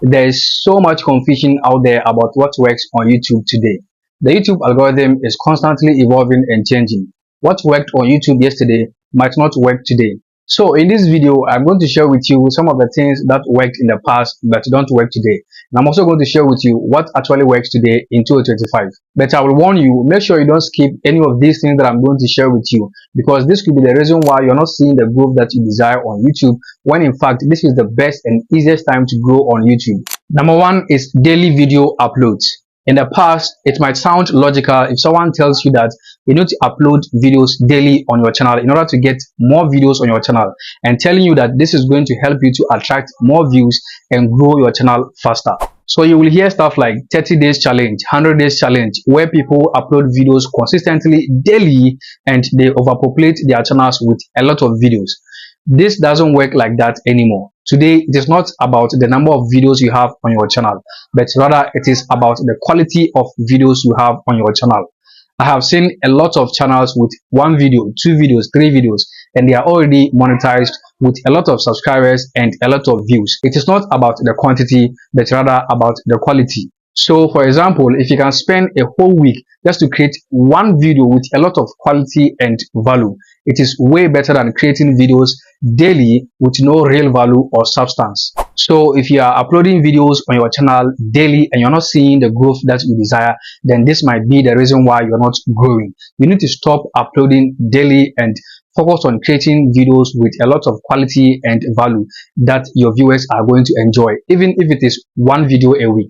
There is so much confusion out there about what works on YouTube today. The YouTube algorithm is constantly evolving and changing. What worked on YouTube yesterday might not work today. So in this video, I'm going to share with you some of the things that worked in the past but don't work today. And I'm also going to share with you what actually works today in 2025. But I will warn you, make sure you don't skip any of these things that I'm going to share with you, because this could be the reason why you're not seeing the growth that you desire on YouTube, when in fact this is the best and easiest time to grow on YouTube. Number one is daily video uploads. In the past, it might sound logical if someone tells you that you need to upload videos daily on your channel in order to get more videos on your channel, and telling you that this is going to help you to attract more views and grow your channel faster. So you will hear stuff like 30 days challenge, 100 days challenge, where people upload videos consistently daily and they overpopulate their channels with a lot of videos. This doesn't work like that anymore. Today, it is not about the number of videos you have on your channel, but rather it is about the quality of videos you have on your channel. I have seen a lot of channels with one video, two videos, three videos, and they are already monetized with a lot of subscribers and a lot of views. It is not about the quantity, but rather about the quality. So for example, if you can spend a whole week just to create one video with a lot of quality and value, it is way better than creating videos daily with no real value or substance. So if you are uploading videos on your channel daily and you're not seeing the growth that you desire, then this might be the reason why you're not growing. You need to stop uploading daily and focus on creating videos with a lot of quality and value that your viewers are going to enjoy, even if it is one video a week.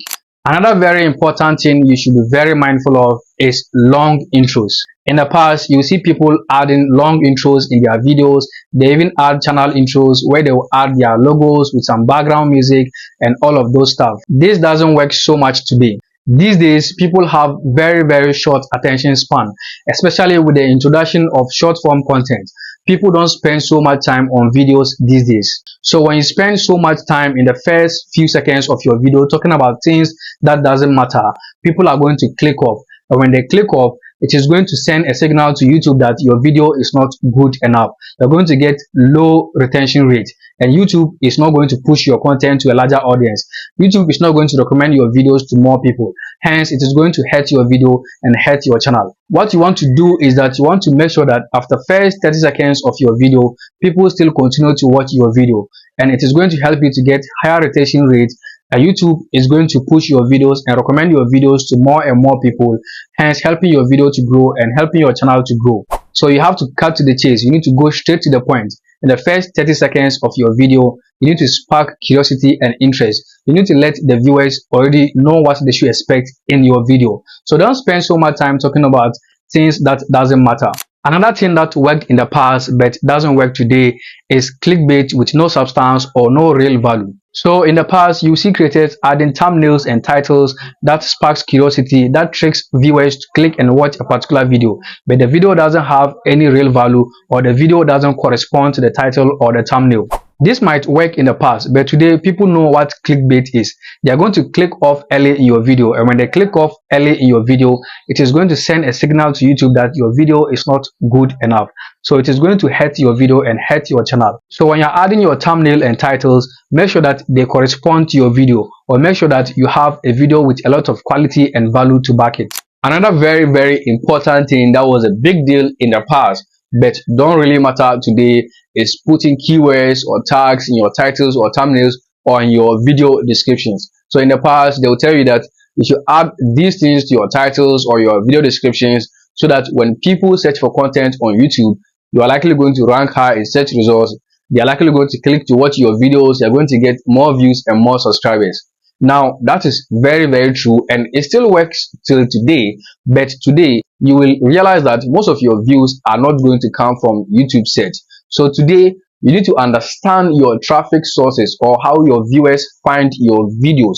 Another very important thing you should be very mindful of is long intros. In the past, you see people adding long intros in their videos. They even add channel intros where they will add their logos with some background music and all of those stuff. This doesn't work so much today. These days, people have very short attention span, especially with the introduction of short form content. People don't spend so much time on videos these days. So when you spend so much time in the first few seconds of your video talking about things that doesn't matter, people are going to click off. And when they click off, it is going to send a signal to YouTube that your video is not good enough. You're going to get low retention rate, and YouTube is not going to push your content to a larger audience. YouTube is not going to recommend your videos to more people. Hence, it is going to hurt your video and hurt your channel. What you want to do is that you want to make sure that after first 30 seconds of your video, people still continue to watch your video, and it is going to help you to get higher retention rate. And YouTube is going to push your videos and recommend your videos to more and more people, hence helping your video to grow and helping your channel to grow. So you have to cut to the chase. You need to go straight to the point. In the first 30 seconds of your video, you need to spark curiosity and interest. You need to let the viewers already know what they should expect in your video. So don't spend so much time talking about things that doesn't matter. Another thing that worked in the past but doesn't work today is clickbait with no substance or no real value. So in the past, you see creators adding thumbnails and titles that sparks curiosity, that tricks viewers to click and watch a particular video, but the video doesn't have any real value, or the video doesn't correspond to the title or the thumbnail. This might work in the past, but today people know what clickbait is. They are going to click off early in your video, and when they click off early in your video, it is going to send a signal to YouTube that your video is not good enough. So it is going to hurt your video and hurt your channel. So when you're adding your thumbnail and titles, make sure that they correspond to your video, or make sure that you have a video with a lot of quality and value to back it. Another very important thing that was a big deal in the past but don't really matter today is putting keywords or tags in your titles or thumbnails or in your video descriptions. So in the past, they will tell you that you should add these things to your titles or your video descriptions, so that when people search for content on YouTube, you are likely going to rank high in search results. They are likely going to click to watch your videos. They are going to get more views and more subscribers. Now, that is very true, and it still works till today. But today, you will realize that most of your views are not going to come from YouTube search. So today, you need to understand your traffic sources, or how your viewers find your videos.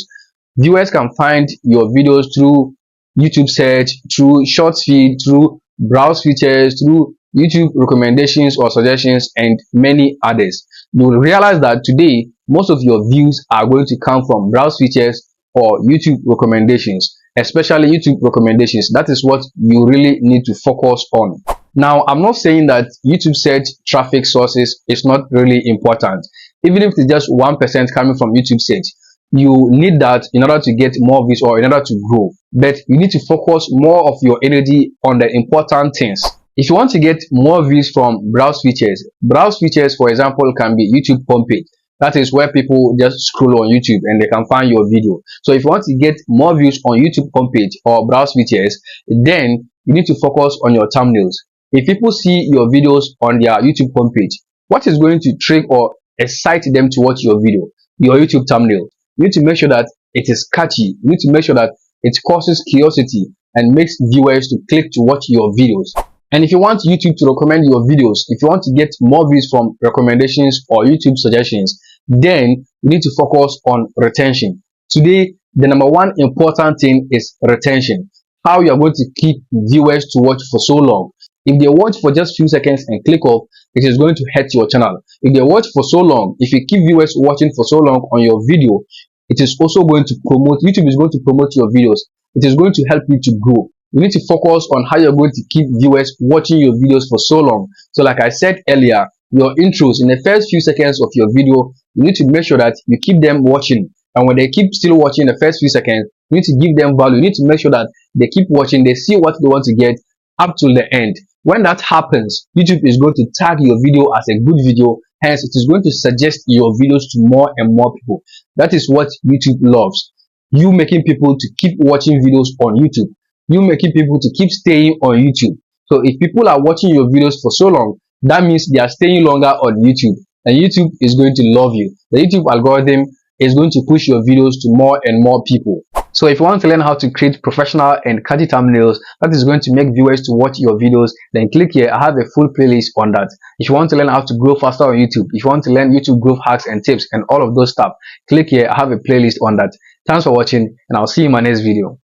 Viewers can find your videos through YouTube search, through short feed, through browse features, through YouTube recommendations or suggestions, and many others. You will realize that today, most of your views are going to come from browse features or YouTube recommendations, especially YouTube recommendations. That is what you really need to focus on. Now, I'm not saying that YouTube search traffic sources is not really important. Even if it's just 1% coming from YouTube search, you need that in order to get more views or in order to grow, but you need to focus more of your energy on the important things. If you want to get more views from browse features for example can be YouTube homepage. That is where people just scroll on YouTube and they can find your video. So if you want to get more views on YouTube homepage or browse features, then you need to focus on your thumbnails. If people see your videos on their YouTube homepage, what is going to trigger or excite them to watch your video? Your YouTube thumbnail. You need to make sure that it is catchy. You need to make sure that it causes curiosity and makes viewers to click to watch your videos. And if you want YouTube to recommend your videos, if you want to get more views from recommendations or YouTube suggestions, then you need to focus on retention. Today, the number one important thing is retention. How you are going to keep viewers to watch for so long. If they watch for just few seconds and click off, it is going to hurt your channel. If they watch for so long, if you keep viewers watching for so long on your video, it is also going to promote, YouTube is going to promote your videos. It is going to help you to grow. You need to focus on how you're going to keep viewers watching your videos for so long. So like I said earlier, your intros in the first few seconds of your video, you need to make sure that you keep them watching. And when they keep still watching the first few seconds, you need to give them value. You need to make sure that they keep watching, they see what they want to get up till the end. When that happens, YouTube is going to tag your video as a good video. Hence, it is going to suggest your videos to more and more people. That is what YouTube loves. You making people to keep watching videos on YouTube. You making people to keep staying on YouTube. So if people are watching your videos for so long, that means they are staying longer on YouTube. And YouTube is going to love you. The YouTube algorithm is going to push your videos to more and more people. So if you want to learn how to create professional and catchy thumbnails that is going to make viewers to watch your videos, then click here. I have a full playlist on that. If you want to learn how to grow faster on YouTube, if you want to learn YouTube growth hacks and tips and all of those stuff, click here. I have a playlist on that. Thanks for watching and I'll see you in my next video.